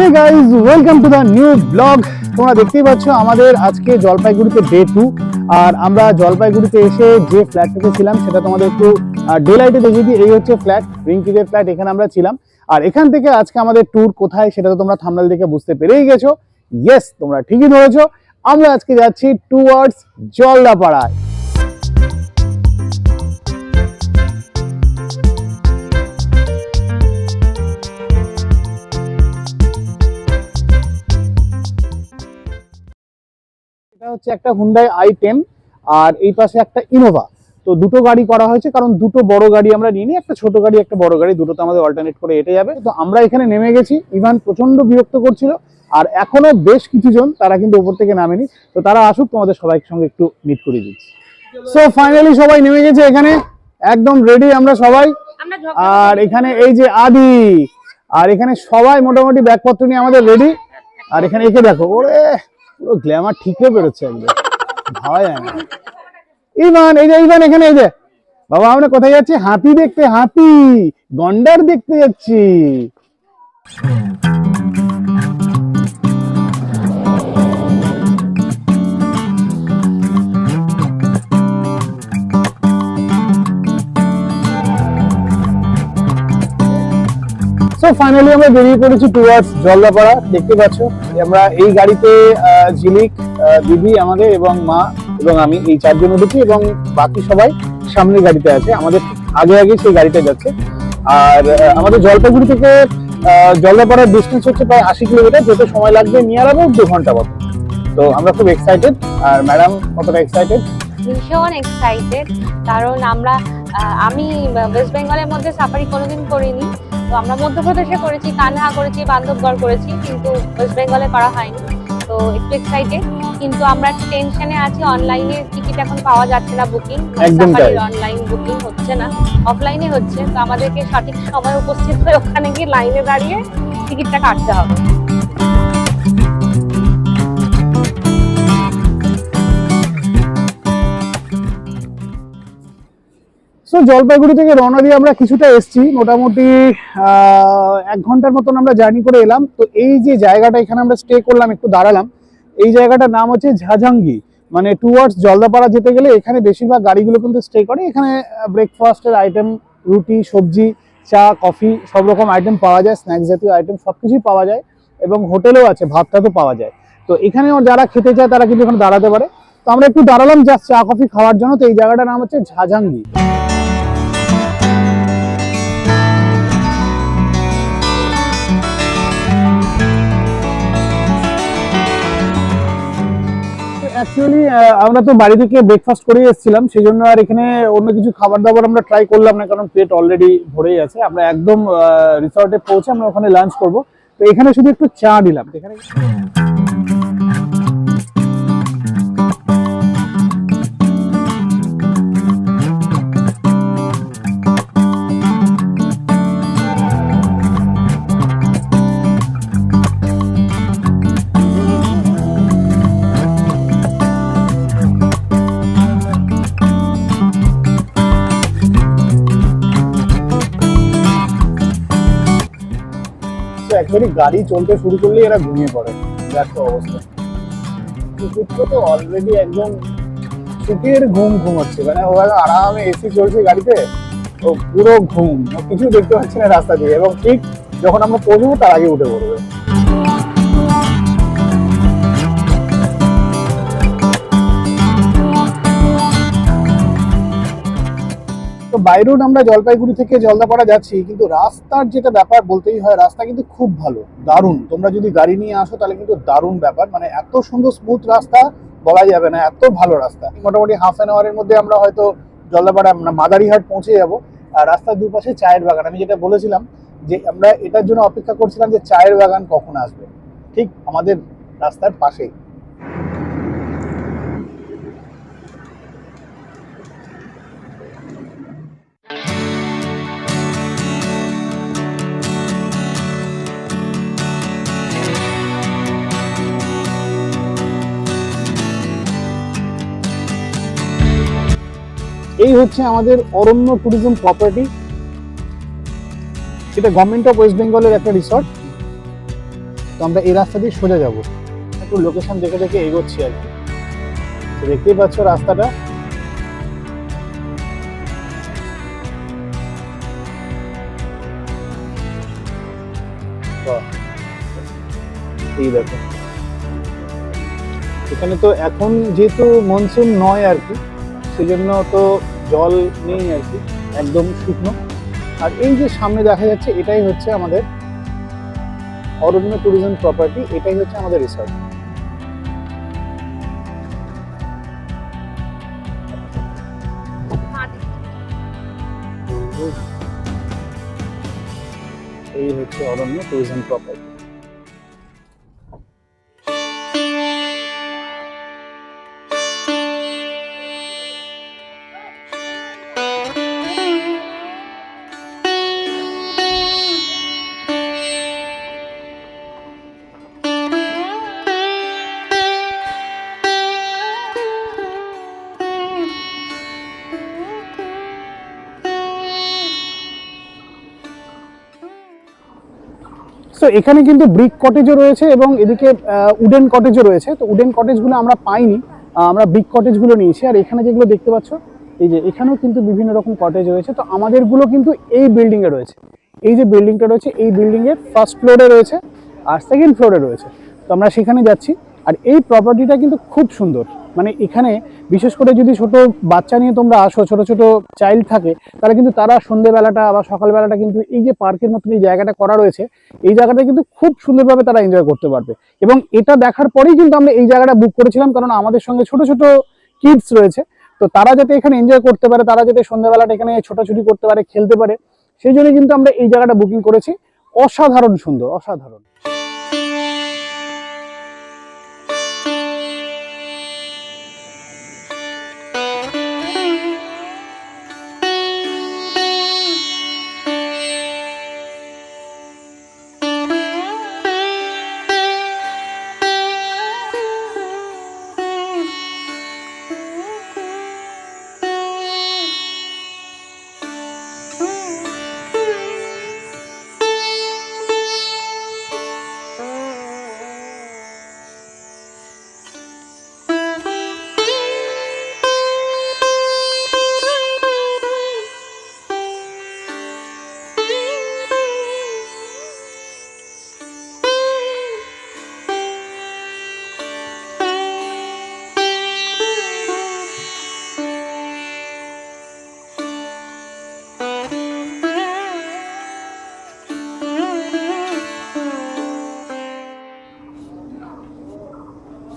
Hey guys, welcome to the new blog. তোমরা দেখতেই পাচ্ছ আমাদের আজকে জলপাইগুড়িতে ডে 2। আর আমরা জলপাইগুড়িতে এসে যে ফ্ল্যাটটাতে ছিলাম সেটা তোমাদের একটু ডে লাইটে দেখিয়ে দিই। এই হচ্ছে ফ্ল্যাট, রিঙ্কিদের ফ্ল্যাট, এখানে আমরা ছিলাম। আর এখান থেকে আজকে আমাদের ট্যুর কোথায় সেটা তো তোমরা থাম্বনেল দেখে বুঝতে পেরেই গেছো। ইয়েস, তোমরা ঠিকই ধরেছো, আমরা আজকে যাচ্ছি টুয়ার্ডস জলদাপাড়ায়। এটা হচ্ছে একটা হুন্ডাই i10 আর এই পাশে একটা ইনোভা। তো দুটো গাড়ি করা হয়েছে, কারণ দুটো বড় গাড়ি আমরা নিয়ে নিই, একটা ছোট গাড়ি একটা বড় গাড়ি, দুটোতে আমাদের অল্টারনেট করে হেঁটে যাবে। তো আমরা এখানে নেমে গেছি, ইভান প্রচন্ড বিরক্ত করছিল, আর এখনো বেশ কিছু জন তারা কিন্তু উপর থেকে নামেনি। তো তারা আসুক, তোমাদের সবাইয়ের সঙ্গে একটু মিট করে দিচ্ছি। সো ফাইনালি সবাই নেমে গেছে এখানে, একদম রেডি আমরা সবাই। আর এখানে এই যে আদি, আর এখানে সবাই মোটামুটি ব্যাগপত্র নিয়ে আমাদের রেডি। আর এখানে একে দেখো, ওরে পুরো গ্ল্যামার ঠিকরে বেরোচ্ছে একদম, ভাবা যায় না। ইভান, এই যে ইভান এখানে, এই যে বাবা আমরা কোথায় যাচ্ছি? হাতি দেখতে, হাতি গন্ডার দেখতে যাচ্ছি। সো ফাইনালি আমরা বেরিয়ে পড়েছি টুয়ার্ডস জলদাপাড়া। দেখতে পাচ্ছ আমরা এই গাড়িতে ঝিলিক, দিদি আমাদের এবং মা এবং আমি এই চারজন উঠেছি, এবং বাকি সবাই সামনের গাড়িতে আছে, আমাদের আগে আগে সেই গাড়িটা যাচ্ছে। আর আমাদের জলপাইগুড়ি থেকে জলদাপাড়ার ডিস্টেন্স হচ্ছে প্রায় 80 কিলোমিটার, যেতে সময় লাগবে নিয়ার অ্যাবাউট 2 ঘন্টা মতো। তো আমরা খুব এক্সাইটেড। আর ম্যাডাম কতটা এক্সাইটেড? ভীষণ এক্সাইটেড, কারণ আমি ওয়েস্ট বেঙ্গলের মধ্যে সাফারি কোনোদিন করিনি। তো আমরা মধ্যপ্রদেশে করেছি, কানহা করেছি, বান্ধবগড় করেছি, কিন্তু ওয়েস্ট বেঙ্গলে করা হয়নি। তো একটু এক্সাইটেড, কিন্তু আমরা একটু টেনশনে আছি, অনলাইনে টিকিট এখন পাওয়া যাচ্ছে না, বুকিং সাফারির অনলাইন বুকিং হচ্ছে না, অফলাইনে হচ্ছে। তো আমাদেরকে সঠিক সময় উপস্থিত হয়ে ওখানে গিয়ে লাইনে দাঁড়িয়ে টিকিটটা কাটতে হবে। সো জলপাইগুড়ি থেকে রওনা দিয়ে আমরা কিছুটা এসছি, মোটামুটি 1 ঘন্টার মতন আমরা জার্নি করে এলাম। তো এই যে জায়গাটা এখানে আমরা স্টে করলাম, একটু দাঁড়ালাম, এই জায়গাটার নাম হচ্ছে ঝাঝাঙ্গি। মানে টুয়ার্ডস জলদাপাড়া যেতে গেলে এখানে বেশিরভাগ গাড়িগুলো কিন্তু স্টে করে। এখানে ব্রেকফাস্টের আইটেম, রুটি, সবজি, চা, কফি সব রকম আইটেম পাওয়া যায়, স্ন্যাক্স জাতীয় আইটেম সবকিছুই পাওয়া যায়, এবং হোটেলেও আছে, ভাতটা তো পাওয়া যায়। তো এখানেও যারা খেতে চায় তারা কিন্তু এখানে দাঁড়াতে পারে। তো আমরা একটু দাঁড়ালাম জাস্ট চা কফি খাওয়ার জন্য। তো এই জায়গাটার নাম হচ্ছে ঝাঝাঙ্গি। অ্যাকচুয়ালি আমরা তো বাড়ি থেকে ব্রেকফাস্ট করে এসেছিলাম, সেই জন্য আর এখানে অন্য কিছু খাবার দাবার আমরা ট্রাই করলাম না, কারণ প্লেট অলরেডি ভরেই আছে। আমরা একদম রিসর্টে পৌঁছে আমরা ওখানে লাঞ্চ করব। তো এখানে শুধু একটু চা দিলাম এখানে। অ্যাকচুয়ালি গাড়ি চলতে শুরু করলে এরা ঘুমিয়ে পড়ে, দেখো অবস্থা। কুকুরটা তো অলরেডি একদম ছুটির ঘুম ঘুমাচ্ছে, মানে ও আরামে এসি চলছে গাড়িতে, ও পুরো ঘুম, ও কিছু দেখতে পাচ্ছে না রাস্তা দিয়ে, এবং ঠিক যখন আমরা পৌঁছবো তার আগে উঠে পড়বে। তো বাই রোড আমরা জলপাইগুড়ি থেকে জলদাপাড়া যাচ্ছি, কিন্তু রাস্তার যেটা ব্যাপার বলতেই হয়, রাস্তা কিন্তু খুব ভালো, দারুণ। তোমরা যদি গাড়ি নিয়ে আসো তাহলে কিন্তু দারুণ ব্যাপার, মানে এত সুন্দর স্মুথ রাস্তা বলা যাবে না, এত ভালো রাস্তা। মোটামুটি হাফ অ্যান আওয়ারের মধ্যে আমরা হয়তো জলদাপাড়া মাদারিহাট পৌঁছে যাবো। আর রাস্তার দুপাশে চায়ের বাগান, আমি যেটা বলেছিলাম যে আমরা এটার জন্য অপেক্ষা করছিলাম যে চায়ের বাগান কখন আসবে, ঠিক আমাদের রাস্তার পাশেই। এই হচ্ছে আমাদের অরণ্য ট্যুরিজম প্রপার্টি, এটা গভর্নমেন্ট অফ ওয়েস্ট বেঙ্গলের একটা রিসর্ট। তো আমরা এই রাস্তা দিয়ে সোজা যাবো, একটু লোকেশন দেখে দেখে এগোচ্ছি আর কি। তো দেখতেই পাচ্ছ রাস্তাটা, এই দেখো এখানে তো এখন যেহেতু মনসুন নয় আর কি, সেজন্য তো জল নেই আর কি, একদম শুকনো। আর এই যে সামনে দেখা যাচ্ছে এটাই হচ্ছে আমাদের অরণ্য ট্যুরিজম প্রপার্টি, এটাই হচ্ছে আমাদের রিসর্ট। এই হচ্ছে অরণ্য ট্যুরিজম প্রপার্টি। তো এখানে কিন্তু ব্রিক কটেজও রয়েছে এবং এদিকে উডেন কটেজও রয়েছে। তো উডেন কটেজগুলো আমরা পাইনি, আমরা ব্রিক কটেজগুলো নিয়েছি। আর এখানে যেগুলো দেখতে পাচ্ছ, এই যে এখানেও কিন্তু বিভিন্ন রকম কটেজ রয়েছে। তো আমাদেরগুলো কিন্তু এই বিল্ডিংয়ে রয়েছে, এই যে বিল্ডিংটা রয়েছে এই বিল্ডিংয়ের ফার্স্ট ফ্লোরে রয়েছে আর সেকেন্ড ফ্লোরে রয়েছে। তো আমরা সেখানে যাচ্ছি। আর এই প্রপার্টিটা কিন্তু খুব সুন্দর, মানে এখানে বিশেষ করে যদি ছোট বাচ্চা নিয়ে তোমরা আসো, ছোট ছোট চাইল্ড থাকে, তাহলে কিন্তু তারা সন্ধ্যেবেলাটা বা সকালবেলাটা কিন্তু এই যে পার্কের মতন এই জায়গাটা করা রয়েছে, এই জায়গাটা কিন্তু খুব সুন্দরভাবে তারা এনজয় করতে পারবে। এবং এটা দেখার পরেই কিন্তু আমরা এই জায়গাটা বুক করেছিলাম, কারণ আমাদের সঙ্গে ছোট ছোট কিডস রয়েছে। তো তারা যাতে এখানে এনজয় করতে পারে, তারা যাতে সন্ধ্যাবেলাটা এখানে ছোটাছুটি করতে পারে, খেলতে পারে, সেই জন্য কিন্তু আমরা এই জায়গাটা বুকিং করেছি। অসাধারণ সুন্দর, অসাধারণ।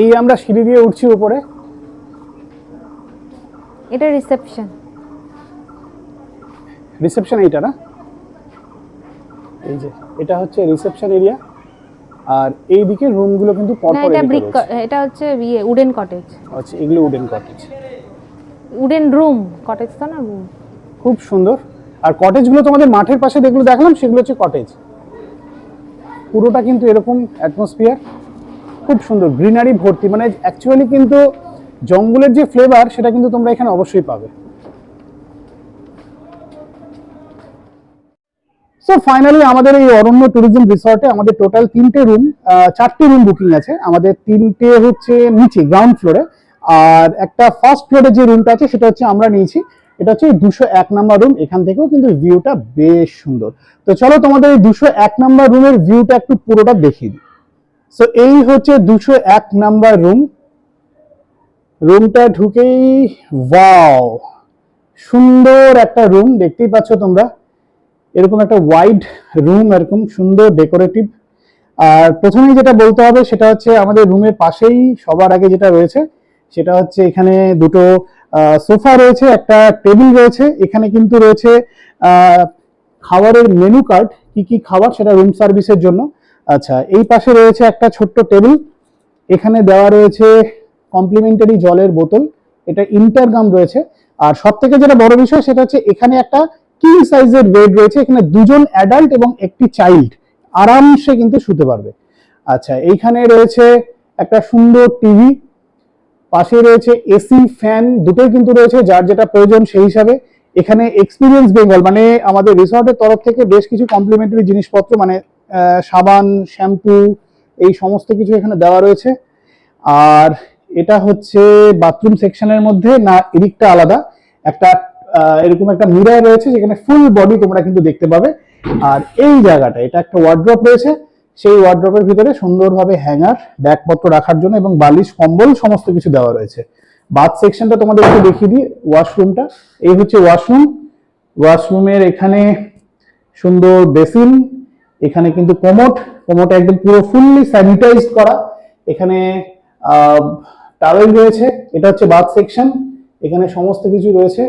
এই আমরা সিঁড়ি দিয়ে উঠছি উপরে। এটা রিসেপশন, রিসেপশন এইটা না, এই যে এটা হচ্ছে রিসেপশন এরিয়া। আর এই দিকে রুমগুলো কিন্তু না পরপর এটা এদিকে ব্রিক, রয়েছে। এটা হচ্ছে উডেন কটেজ। আচ্ছা, এগুলো wooden cottage, wooden room, cottage তো না রুম। খুব সুন্দর। আর কটেজগুলো তোমাদের মাঠের পাশে যেগুলো দেখালাম সেগুলো হচ্ছে কটেজ। পুরোটা কিন্তু এরকম অ্যাটমসফিয়ার, খুব সুন্দর, গ্রিনারি ভর্তি। মানে অ্যাকচুয়ালি কিন্তু জঙ্গলের যে ফ্লেভার সেটা কিন্তু তোমরা এখানে অবশ্যই পাবে। সো ফাইনালি আমাদের এই অরণ্য ট্যুরিজম রিসর্টে আমাদের টোটাল 3টে রুম, 4টে রুম বুকিং আছে। আমাদের 3টে হচ্ছে নিচে গ্রাউন্ড ফ্লোরে, আর একটা ফার্স্ট ফ্লোরে যে রুমটা আছে সেটা হচ্ছে আমরা নিয়েছি। এটা হচ্ছে 201 নাম্বার রুম। এখান থেকেও কিন্তু ভিউটা বেশ সুন্দর। তো চলো তোমাদের এই 201 নাম্বার রুমের ভিউটা একটু পুরোটা দেখিয়ে দিই। সো এই হচ্ছে 201 নাম্বার রুম। রুমটা ঢুকেই ওয়াও, সুন্দর একটা রুম দেখতেই পাচ্ছ তোমরা। এরকম একটা ওয়াইড রুম, এরকম সুন্দর ডেকোরেটিভ। আর প্রথমেই যেটা বলতে হবে সেটা হচ্ছে আমাদের রুমের পাশেই সবার আগে যেটা রয়েছে সেটা হচ্ছে এখানে দুটো সোফা রয়েছে, একটা টেবিল রয়েছে। এখানে কিন্তু রয়েছে খাবারের মেনু কার্ড, কি কি খাবার সেটা রুম সার্ভিসের জন্য। আচ্ছা, এই পাশে রয়েছে একটা ছোট্ট টেবিল, এখানে দেওয়া রয়েছে কমপ্লিমেন্টারি জলের বোতল, এটা ইন্টারগাম রয়েছে। আর সব থেকে যেটা বড় বিষয় সেটা হচ্ছে এখানে একটা কিং সাইজের বেড রয়েছে, এখানে দুজন অ্যাডাল্ট এবং একটি চাইল্ড আরামসে কিন্তু শুতে পারবে। আচ্ছা, এইখানে রয়েছে একটা সুন্দর টিভি, পাশে রয়েছে এসি, ফ্যান, দুটোই কিন্তু রয়েছে যার যেটা প্রয়োজন সেই হিসাবে। এখানে এক্সপিরিয়েন্স বেঙ্গল মানে আমাদের রিসর্টের তরফ থেকে বেশ কিছু কমপ্লিমেন্টারি জিনিসপত্র, মানে সাবান, শ্যাম্পু, এই সমস্ত কিছু এখানে দেওয়া রয়েছে। আর এটা হচ্ছে বাথরুম সেকশনের মধ্যে, না এদিকটা আলাদা, একটা এরকম একটা মিরর রয়েছে যেখানে ফুল বডি তোমরা কিন্তু দেখতে পাবে। আর এই জায়গাটা, এটা একটা ওয়ার্ড্রপ রয়েছে, সেই ওয়ার্ড্রপের ভিতরে সুন্দরভাবে হ্যাঙ্গার, ব্যাগপত্র রাখার জন্য এবং বালিশ কম্বল সমস্ত কিছু দেওয়া রয়েছে। বাথ সেকশনটা তোমাদের একটু দেখিয়ে দিই, ওয়াশরুমটা, এই হচ্ছে ওয়াশরুম। ওয়াশরুমের এখানে সুন্দর বেসিন, এখানে কিন্তু কোমোট একদম পুরো ফুললি স্যানিটাইজড করা, এখানে টাওয়েল রয়েছে। এটা হচ্ছে বাথ সেকশন, এখানে সমস্ত কিছু রয়েছে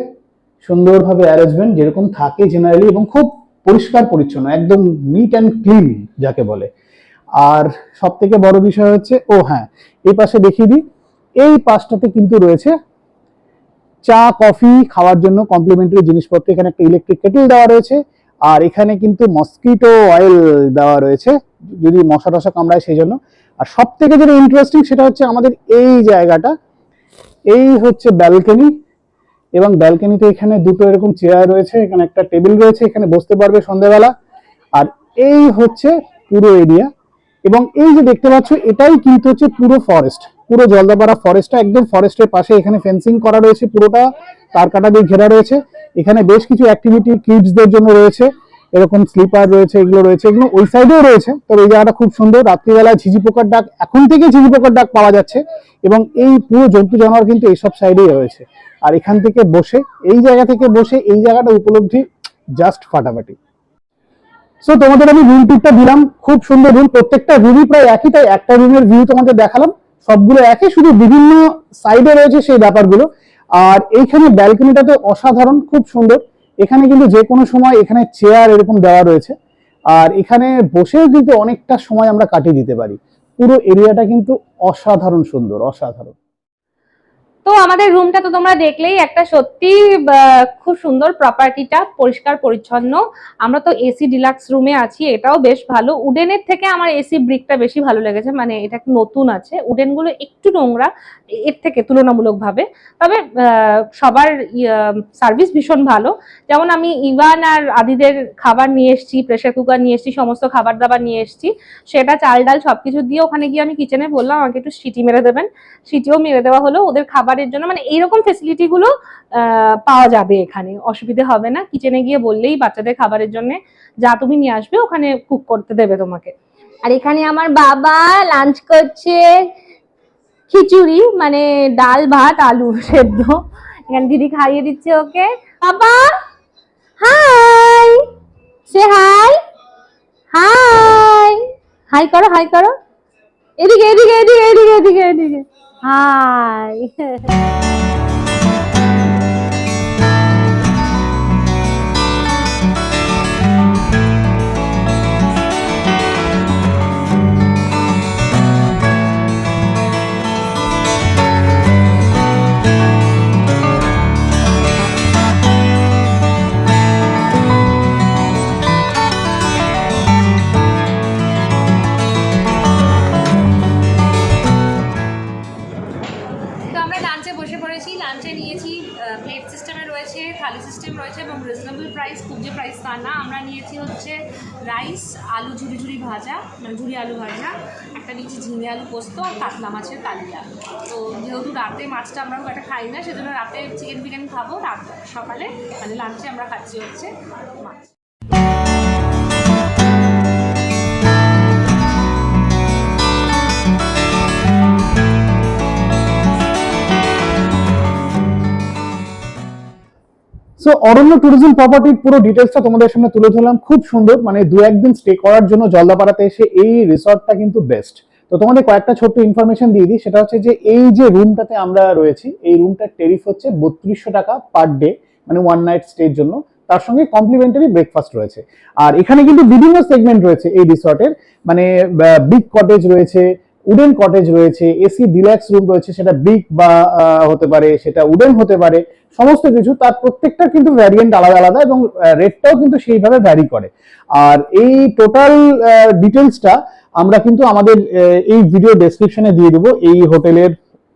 সুন্দরভাবে অ্যারেঞ্জমেন্ট যেরকম থাকে জেনারেলি, এবং খুব পরিষ্কার পরিচ্ছন্ন, একদম নিট অ্যান্ড ক্লিন যাকে বলে। আর সব থেকে বড় বিষয় হচ্ছে, ও হ্যাঁ, এই পাশে দেখিয়ে দিই, এই পাশটাতে কিন্তু রয়েছে চা কফি খাওয়ার জন্য কমপ্লিমেন্টারি জিনিসপত্র। এখানে একটা ইলেকট্রিক কেটল দেওয়া রয়েছে, আর এখানে কিন্তু মসকিটো অয়েল দেওয়া রয়েছে যদি মশা টশা কামড়ায় সেই জন্য। আর সব থেকে যেটা ইন্টারেস্টিং সেটা হচ্ছে আমাদের এই জায়গাটা, এই হচ্ছে ব্যালকনি, এবং ব্যালকনিতে এখানে দুটো এরকম চেয়ার রয়েছে, এখানে একটা টেবিল রয়েছে, এখানে বসতে পারবে সন্ধ্যাবেলা। আর এই হচ্ছে পুরো এরিয়া, এবং এই যে দেখতে পাচ্ছ এটাই কিন্তু হচ্ছে পুরো ফরেস্ট, পুরো জলদাপাড়া ফরেস্টটা একদম ফরেস্টের পাশে। এখানে ফেন্সিং করা রয়েছে, পুরোটা তার কাটা দিয়ে ঘেরা রয়েছে। এখানে বেশ কিছু অ্যাক্টিভিটি কিডসদের জন্য রয়েছে, এরকম স্লিপার রয়েছে, এগুলো রয়েছে, এগুলো ওই সাইডেও রয়েছে। তবে এই জায়গাটা খুব সুন্দর, রাত্রিবেলা ঝিঝি পোকার ডাক, এখন থেকে ঝিঝি পোকার ডাক পাওয়া যাচ্ছে, এবং এই পুরো জন্তু জানোয়ার কিন্তু এইসব সাইডেই রয়েছে। আর এখান থেকে বসে, এই জায়গা থেকে বসে এই জায়গাটা উপলব্ধি জাস্ট ফাটাফাটি। সো তোমাদের আমি রুম টুরটা দিলাম, খুব সুন্দর রুম, প্রত্যেকটা রুমই প্রায় একই, তাই একটা রুমের ভিউ তোমাদের দেখালাম, সবগুলো একই, শুধু বিভিন্ন সাইডে রয়েছে সেই ব্যাপারগুলো। আর এইখানে ব্যালকনিটাতে অসাধারণ, খুব সুন্দর। এখানে কিন্তু যে কোনো সময় এখানে চেয়ার এরকম দেওয়া রয়েছে, আর এখানে বসেও কিন্তু অনেকটা সময় আমরা কাটিয়ে দিতে পারি। পুরো এরিয়াটা কিন্তু অসাধারণ সুন্দর, অসাধারণ। তো আমাদের রুমটা তো তোমরা দেখলেই, একটা সত্যি খুব সুন্দর, প্রপার্টিটা পরিষ্কার পরিচ্ছন্ন। আমরা তো এসি ডিলাক্স রুমে আছি, এটাও বেশ ভালো। উডেনের থেকে আমার এসি ব্রিকটা বেশি ভালো লেগেছে, মানে এটা নতুন আছে, উডেন গুলো একটু নোংরা এর থেকে তুলনামূলকভাবে। তবে সবার সার্ভিস ভীষণ ভালো। যেমন আমি ইভান আর আদিদের খাবার নিয়ে এসেছি, প্রেসার কুকার নিয়ে এসেছি, সমস্ত খাবার দাবার নিয়ে এসেছি, সেটা চাল ডাল সবকিছু দিয়ে ওখানে গিয়ে আমি কিচেনে বললাম আমাকে একটু সিটি মেরে দেবেন, সিটিও মেরে দেওয়া হলো ওদের খাবারের জন্য। মানে এইরকম ফেসিলিটি গুলো পাওয়া যাবে এখানে, অসুবিধে হবে না। কিচেনে গিয়ে বললেই বাচ্চাদের খাবারের জন্য যা তুমি নিয়ে আসবে ওখানে কুক করতে দেবে তোমাকে। আর এখানে আমার বাবা লাঞ্চ করছে খিচুড়ি, মানে ডাল ভাত আলু সেদ্ধ, এখানে দিদি খাইয়ে দিচ্ছে ওকে। বাবা হাই, সে হাই, হাই, হাই করো, হাই করো, এদিকে এদিকে এদিকে এদিকে এদিকে এদিকে, হাই। লাঞ্চে নিয়েছি প্লেট সিস্টেমে রয়েছে, থালি সিস্টেম রয়েছে, এবং রিজনেবল প্রাইস, খুব যে প্রাইস তা না। আমরা নিয়েছি হচ্ছে রাইস, আলু ঝুরি ঝুরি ভাজা, মানে ঝুরি আলু ভাজা, একটা নিয়েছি ঝিঙে আলু পোস্ত, আর কাতলা মাছের কালিয়া। তো যেহেতু রাতে মাছটা আমরা খুব একটা খাই না, সেজন্য রাতে চিকেন বিরিয়ানি খাবো, রাত সকালে মানে লাঞ্চে আমরা খাচ্ছি হচ্ছে মাছ। সো অরণ্য ট্যুরিজম প্রপার্টির পুরো ডিটেলসটা তোমাদের সামনে তুলে ধরলাম, খুব সুন্দর। মানে 2-1 দিন স্টে করার জন্য জলদাপাড়াতে এসে এই রিসর্টটা কিন্তু বেস্ট। তো তোমাদের কয়েকটা ছোট্ট ইনফরমেশন দিয়ে দিই, সেটা হচ্ছে যে এই যে রুমটাতে আমরা রয়েছি, এই রুমটার টেরিফ হচ্ছে 3200 টাকা পার ডে, মানে 1 নাইট স্টের জন্য। তার সঙ্গে কমপ্লিমেন্টারি ব্রেকফাস্ট রয়েছে। আর এখানে কিন্তু বিভিন্ন সেগমেন্ট রয়েছে এই রিসর্টের, মানে বিগ কটেজ রয়েছে, উডেন কটেজ রয়েছে, এসি ডিলাক্স রুম রয়েছে, সেটা বিগ বা হতে পারে, সেটা উডেন হতে পারে, সমস্ত কিছু। তার প্রত্যেকটা কিন্তু ভ্যারিয়েন্ট আলাদা আলাদা, এবং রেটটাও কিন্তু সেইভাবে ভ্যারি করে। আর এই টোটাল ডিটেলসটা আমরা কিন্তু আমাদের এই ভিডিও ডেসক্রিপশনে দিয়ে দেবো, এই হোটেলের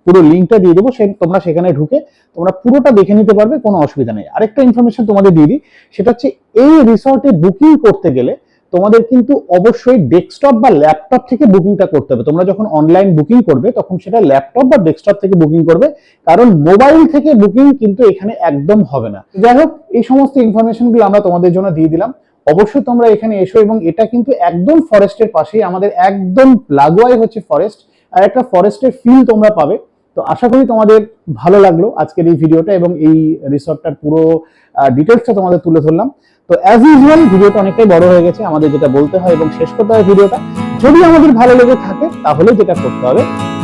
পুরো লিঙ্কটা দিয়ে দেবো, তোমরা সেখানে ঢুকে তোমরা পুরোটা দেখে নিতে পারবে, কোনো অসুবিধা নেই। আরেকটা ইনফরমেশন তোমাদের দিয়ে দিই, সেটা হচ্ছে এই রিসর্টে বুকিং করতে গেলে তোমাদের কিন্তু অবশ্যই ডেস্কটপ বা ল্যাপটপ থেকে বুকিংটা করতে হবে। তোমরা যখন অনলাইন বুকিং করবে তখন সেটা ল্যাপটপ বা ডেস্কটপ থেকে বুকিং করবে, কারণ মোবাইল থেকে বুকিং কিন্তু এখানে একদম হবে না। যাই হোক, এই সমস্ত ইনফরমেশনগুলো আমরা তোমাদের জন্য দিয়ে দিলাম। অবশ্যই তোমরা এখানে এসো, এবং এটা কিন্তু একদম ফরেস্টের পাশেই, আমাদের একদম লাগোয়াই হচ্ছে ফরেস্ট, আর একটা ফরেস্টের ফিল তোমরা পাবে। তো আশা করি তোমাদের ভালো লাগলো আজকের এই ভিডিওটা, এবং এই রিসর্টটার পুরো ডিটেলসটা তোমাদের তুলে ধরলাম। তো অ্যাজ ইউজুয়াল ভিডিওটা অনেকটাই বড় হয়ে গেছে, আমাদের যেটা বলতে হয় এবং শেষ করতে হয় ভিডিওটা। যদি আমাদের ভালো লেগে থাকে তাহলে যেটা করতে হবে,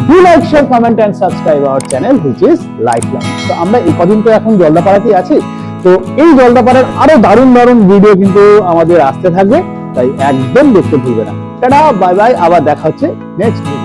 do like, share, comment and subscribe our channel which is lifeline. তো আমরা এই কদিন তো এখন জলদাপাড়াতেই আছি, তো এই জলদাপাড়ার আরো দারুণ দারুণ ভিডিও কিন্তু আমাদের আসতে থাকবে, তাই একদম দেখতে ভুলবে না। টাটা, বাই বাই, আবার দেখা হচ্ছে নেক্সট ভিডিও।